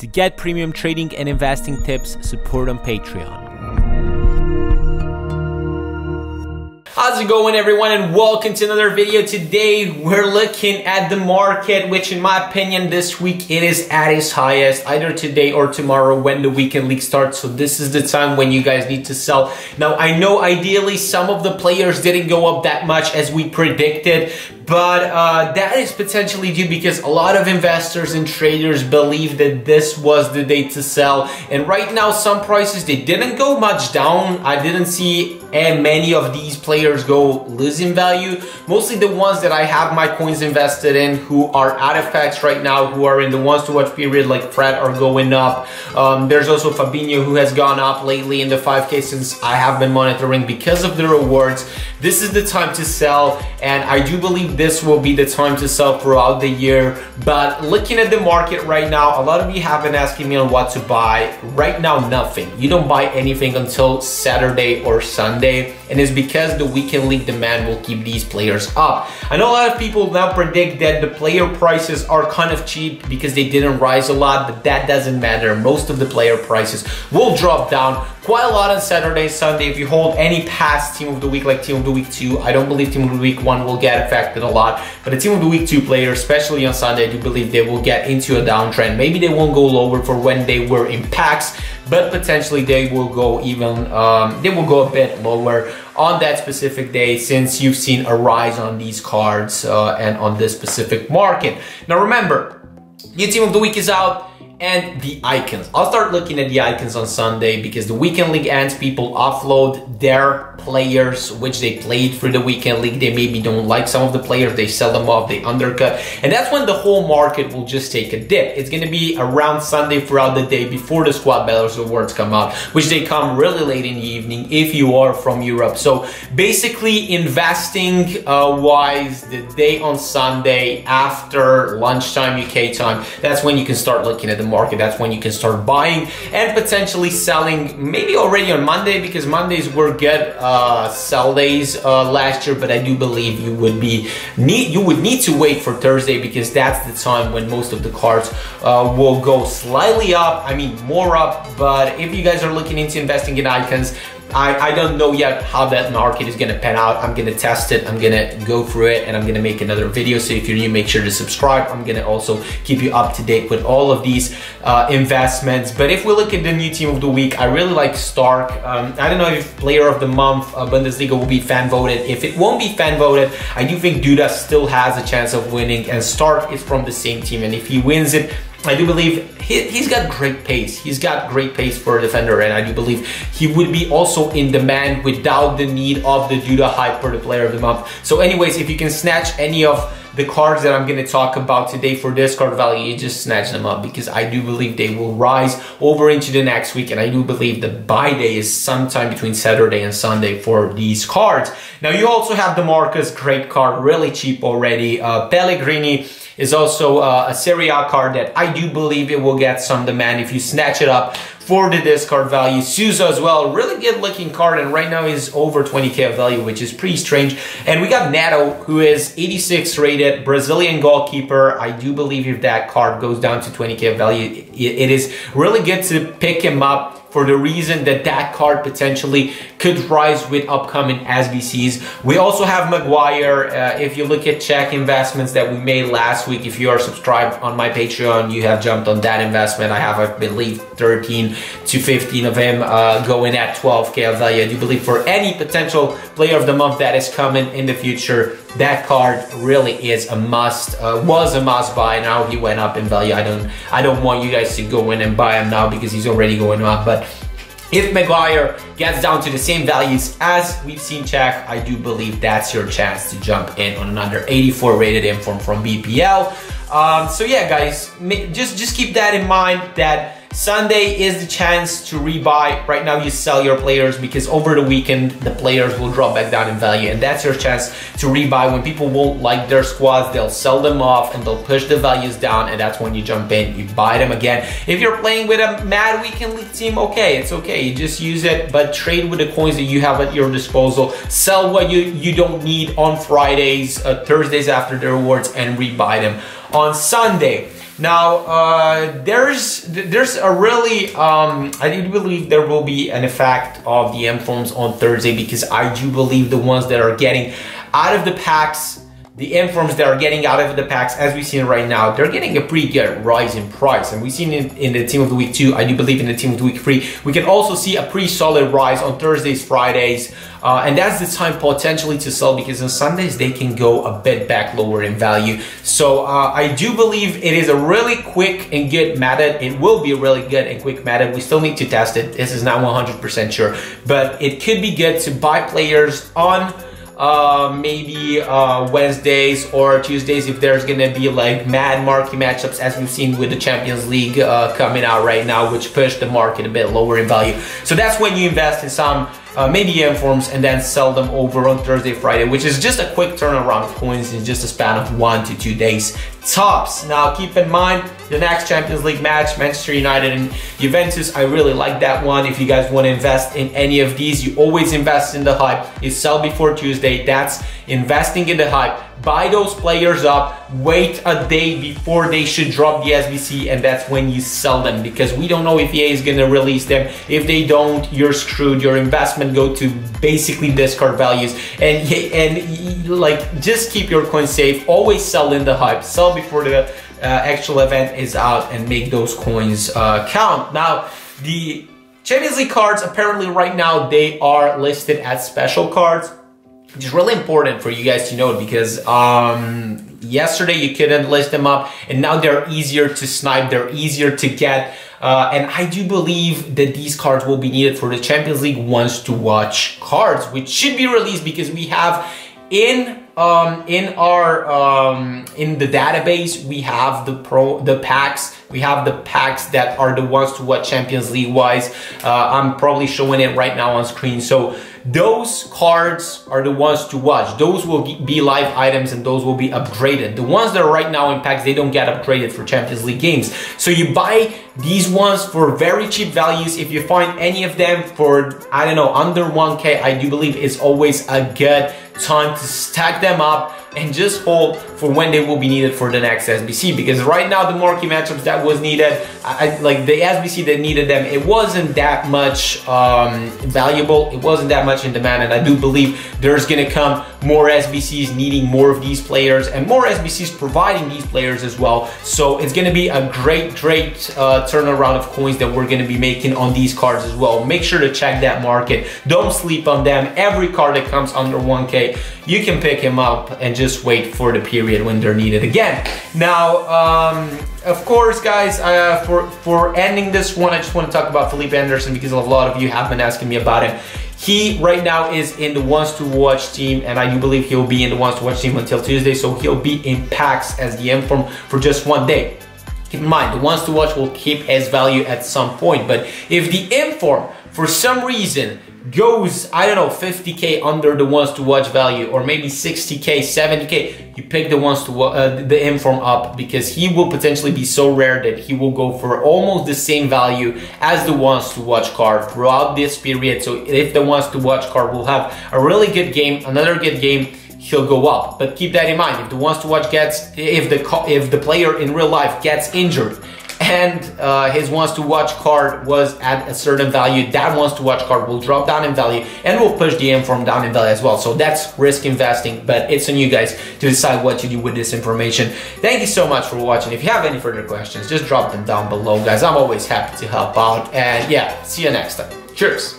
To get premium trading and investing tips, support on Patreon. How's it going, everyone, and welcome to another video. Today we're looking at the market, which in my opinion this week it is at its highest, either today or tomorrow when the weekend league starts. So this is the time when you guys need to sell. Now I know ideally some of the players didn't go up that much as we predicted, but that is potentially due because a lot of investors and traders believe that this was the day to sell. And right now some prices, they didn't go much down. I didn't see many of these players go losing value. Mostly the ones that I have my coins invested in who are out of packs right now, who are in the ones to watch period like Fred, are going up. There's also Fabinho who has gone up lately in the 5K since I have been monitoring because of the rewards. This is the time to sell, and I do believe this will be the time to sell throughout the year. But looking at the market right now, a lot of you have been asking me on what to buy. Right now, nothing. You don't buy anything until Saturday or Sunday, and it's because the weekend league demand will keep these players up. I know a lot of people now predict that the player prices are kind of cheap because they didn't rise a lot, but that doesn't matter. Most of the player prices will drop down quite a lot on Saturday, Sunday. If you hold any past team of the week, like team of the week 2, I don't believe team of the week 1 will get affected a lot, but the team of the week 2 players, especially on Sunday, I do believe they will get into a downtrend. Maybe they won't go lower for when they were in packs, but potentially they will go even, they will go a bit lower on that specific day, since you've seen a rise on these cards and on this specific market. Now remember, new team of the week is out, and the icons. I'll start looking at the icons on Sunday because the weekend league ends, people offload their players which they played for the weekend league. They maybe don't like some of the players, they sell them off, they undercut, and that's when the whole market will just take a dip. It's going to be around Sunday throughout the day before the squad battles awards come out, which they come really late in the evening if you are from Europe. So basically investing wise, the day on Sunday after lunchtime UK time, that's when you can start looking at the market. That's when you can start buying and potentially selling, maybe already on Monday, because Mondays were good sell days last year, but I do believe you would need to wait for Thursday, because that's the time when most of the cards will go slightly up, I mean more up. But if you guys are looking into investing in icons, I don't know yet how that market is going to pan out. I'm going to test it, I'm going to go through it, and I'm going to make another video. So if you're new, make sure to subscribe. I'm going to also keep you up to date with all of these investments. But if we look at the new team of the week, I really like Stark. I don't know if player of the month Bundesliga will be fan voted. If it won't be fan voted, I do think Duda still has a chance of winning, and Stark is from the same team, and if he wins it, I do believe he's got great pace. He's got great pace for a defender, and I do believe he would be also in demand without the need of the Duda hype for the player of the month. So anyways, if you can snatch any of the cards that I'm going to talk about today for discard value, you just snatch them up, because I do believe they will rise over into the next week, and I do believe the buy day is sometime between Saturday and Sunday for these cards. Now you also have the Marcus, great card, really cheap already. Pellegrini is also a Serie A card that I do believe it will get some demand if you snatch it up for the discard value. Sousa as well, really good looking card, and right now he's over 20k of value, which is pretty strange. And we got Neto, who is 86 rated, Brazilian goalkeeper. I do believe if that card goes down to 20k of value, it is really good to pick him up, for the reason that that card potentially could rise with upcoming SBCs. We also have Maguire. If you look at Czech investments that we made last week, if you are subscribed on my Patreon, you have jumped on that investment. I have, I believe, 13 to 15 of him going at 12k of value. I do believe for any potential player of the month that is coming in the future, that card really is a must, was a must buy. Now he went up in value. I don't want you guys to go in and buy him now because he's already going up. But if Maguire gets down to the same values as we've seen Czech, I do believe that's your chance to jump in on another 84 rated inform from BPL. So yeah, guys, just keep that in mind, that Sunday is the chance to rebuy. Right now you sell your players because over the weekend the players will drop back down in value, and that's your chance to rebuy. When people won't like their squads, they'll sell them off and they'll push the values down, and that's when you jump in, you buy them again. If you're playing with a mad weekend league team, okay, it's okay, you just use it, but trade with the coins that you have at your disposal. Sell what you don't need on Fridays, Thursdays after the rewards, and rebuy them on Sunday. Now, there's a really, I do believe there will be an effect of the informs on Thursday, because I do believe the ones that are getting out of the packs, the informs that are getting out of the packs, as we've seen right now, they're getting a pretty good rise in price. And we've seen it in the Team of the Week 2. I do believe in the Team of the Week 3. We can also see a pretty solid rise on Thursdays, Fridays. And that's the time potentially to sell, because on Sundays they can go a bit back lower in value. So I do believe it is a really quick and good method. It will be a really good and quick method. We still need to test it. This is not 100% sure, but it could be good to buy players on maybe Wednesdays or Tuesdays if there's gonna be like mad marquee matchups, as we've seen with the Champions League coming out right now, which pushed the market a bit lower in value. So that's when you invest in some maybe informs and then sell them over on Thursday, Friday, which is just a quick turnaround of coins in just a span of 1 to 2 days tops. Now keep in mind the next Champions League match, Manchester United and Juventus. I really like that one. If you guys want to invest in any of these, you always invest in the hype. You sell before Tuesday. That's investing in the hype. Buy those players up, wait a day before they should drop the SBC, and that's when you sell them, because we don't know if EA is gonna release them. If they don't, you're screwed. Your investment go to basically discard values, and like, just keep your coins safe. Always sell in the hype. Sell before the actual event is out and make those coins count. Now, the Champions League cards, apparently right now, they are listed as special cards, which is really important for you guys to know, because yesterday you couldn't list them up, and now they're easier to snipe, they're easier to get, and I do believe that these cards will be needed for the Champions League wants to watch cards, which should be released, because we have in the database, we have the packs. We have the packs that are the ones to watch Champions League wise. I'm probably showing it right now on screen. So those cards are the ones to watch. Those will be live items, and those will be upgraded. The ones that are right now in packs, they don't get upgraded for Champions League games. So you buy these ones for very cheap values. If you find any of them for, I don't know, under 1K, I do believe it's always a good time to stack them up and just hold for when they will be needed for the next SBC, because right now the marquee matchups that was needed, like the SBC that needed them, it wasn't that much valuable, it wasn't that much in demand, and I do believe there's gonna come more SBCs needing more of these players, and more SBCs providing these players as well. So it's gonna be a great turnaround of coins that we're gonna be making on these cards as well. Make sure to check that market, don't sleep on them. Every card that comes under 1K, you can pick him up and just wait for the period when they're needed again. Now, of course, guys, for ending this one, I just want to talk about Felipe Anderson, because a lot of you have been asking me about him. He right now is in the ones to watch team, and I do believe he'll be in the ones to watch team until Tuesday, so he'll be in packs as the inform for just 1 day. Keep in mind, the ones to watch will keep his value at some point, but if the inform for some reason goes, I don't know, 50K under the ones to watch value, or maybe 60K, 70K, you pick the ones to the inform up, because he will potentially be so rare that he will go for almost the same value as the ones to watch card throughout this period. So if the ones to watch card will have a really good game, another good game, he'll go up. But keep that in mind, if the ones to watch gets, if the player in real life gets injured, and his wants to watch card was at a certain value, that wants to watch card will drop down in value and will push the inform down in value as well. So that's risk investing, but it's on you guys to decide what to do with this information. Thank you so much for watching. If you have any further questions, just drop them down below, guys. I'm always happy to help out, and yeah, see you next time. Cheers.